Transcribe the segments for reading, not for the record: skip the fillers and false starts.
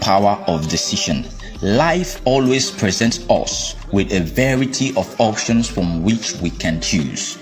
power of decision. Life always presents us with a variety of options from which we can choose.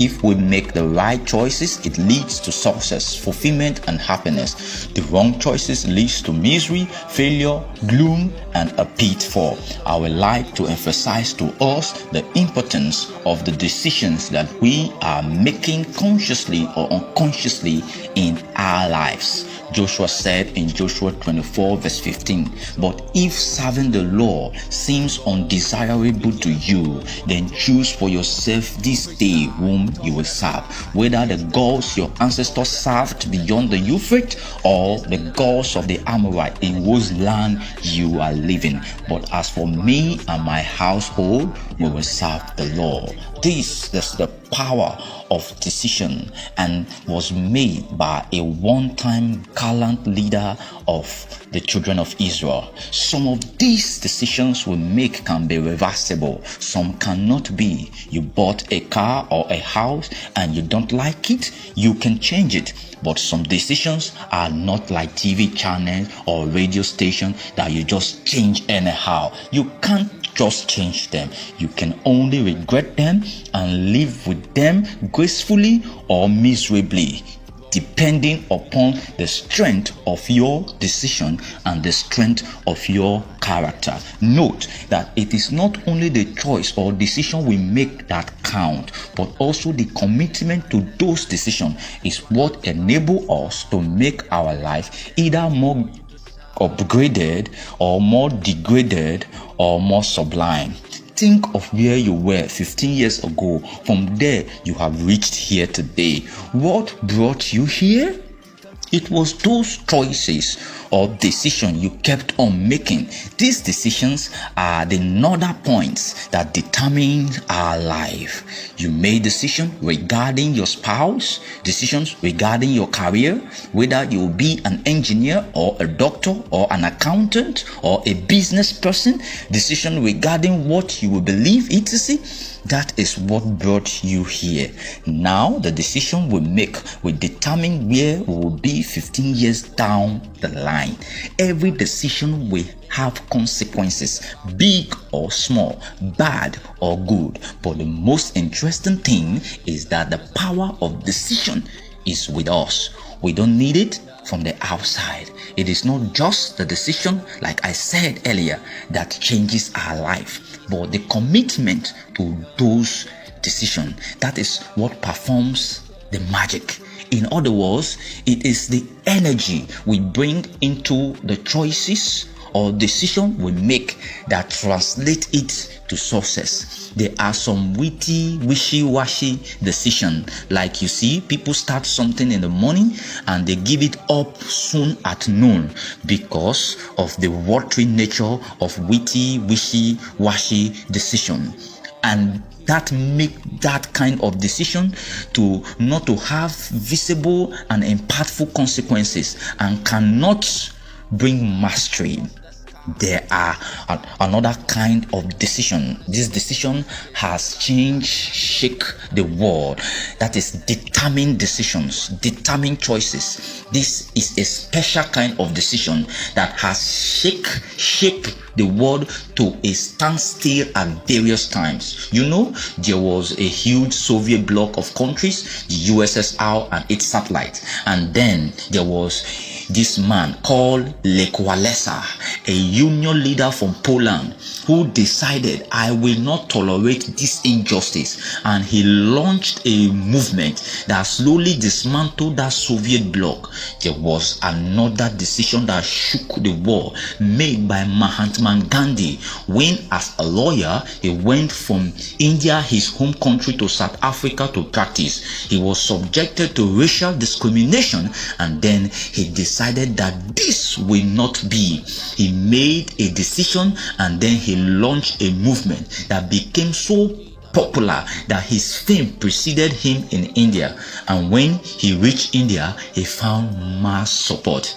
If we make the right choices, it leads to success, fulfillment, and happiness. The wrong choices leads to misery, failure, gloom, and a pitfall. I would like to emphasize to us the importance of the decisions that we are making consciously or unconsciously in our lives. Joshua said in Joshua 24 verse 15, "But if serving the Lord seems undesirable to you, then choose for yourself this day whom you will serve, whether the gods your ancestors served beyond the Euphrates or the gods of the Amorite in whose land you are living. But as for me and my household, we will serve the Lord." This is the power of decision and was made by a one-time gallant leader of the children of Israel. Some of these decisions we make can be reversible. Some cannot be. You bought a car or a house and you don't like it, you can change it. But some decisions are not like TV channels or radio station that you just change anyhow. You can't just change them. You can only regret them and live with them gracefully or miserably, depending upon the strength of your decision and the strength of your character. Note that it is not only the choice or decision we make that count, but also the commitment to those decisions is what enable us to make our life either more upgraded or more degraded or more sublime. Think of where you were 15 years ago. From there, you have reached here today. What brought you here? It was those choices or decisions you kept on making. These decisions are the nodal points that determine our life. You made decisions regarding your spouse, decisions regarding your career, whether you will be an engineer or a doctor or an accountant or a business person, decisions regarding what you will believe, etc. That is what brought you here. Now, the decision we make will determine where we will be 15 years down the line. Every decision will have consequences, big or small, bad or good. But the most interesting thing is that the power of decision is with us. We don't need it from the outside. It is not just the decision, like I said earlier, that changes our life, but the commitment to those decisions. That is what performs the magic. In other words, it is the energy we bring into the choices or decision we make that translate it to success. There are some witty, wishy-washy decision. Like you see, people start something in the morning and they give it up soon at noon because of the watery nature of witty, wishy-washy decision. And that make that kind of decision to not to have visible and impactful consequences and cannot bring mastery. There are another kind of decision. This decision has changed, shake the world. That is determined decisions, determined choices. This is a special kind of decision that has shake the world to a standstill at various times. You know, there was a huge Soviet bloc of countries, the USSR and its satellites, and then there was this man called Lech Walesa, a union leader from Poland, who decided, I will not tolerate this injustice, and he launched a movement that slowly dismantled that Soviet bloc. There was another decision that shook the world, made by Mahatma Gandhi, when as a lawyer he went from India, his home country, to South Africa to practice. He was subjected to racial discrimination, and then he decided that this will not be. He made a decision and then he launched a movement that became so popular that his fame preceded him in India, and when he reached India he found mass support.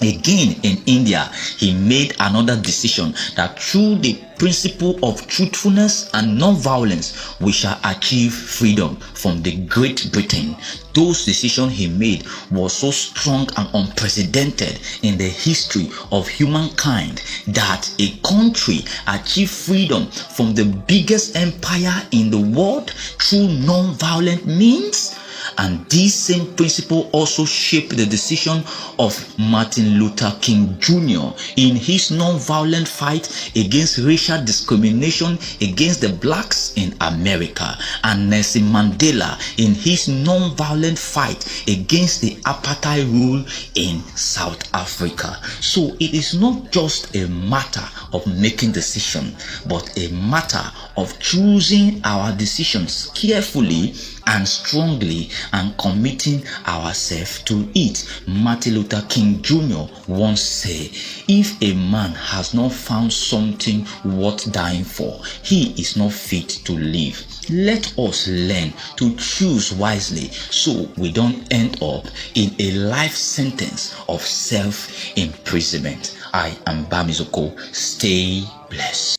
Again, in India, he made another decision that through the principle of truthfulness and non-violence, we shall achieve freedom from the Great Britain. Those decisions he made were so strong and unprecedented in the history of humankind that a country achieved freedom from the biggest empire in the world through non-violent means. And this same principle also shaped the decision of Martin Luther King Jr. in his non-violent fight against racial discrimination against the blacks in America, and Nelson Mandela in his non-violent fight against the apartheid rule in South Africa. So it is not just a matter of making decisions, but a matter of choosing our decisions carefully and strongly and committing ourselves to it. Martin Luther King Jr. once said, if a man has not found something worth dying for, he is not fit to live. Let us learn to choose wisely so we don't end up in a life sentence of self-imprisonment. I am Bamizoko. Stay blessed.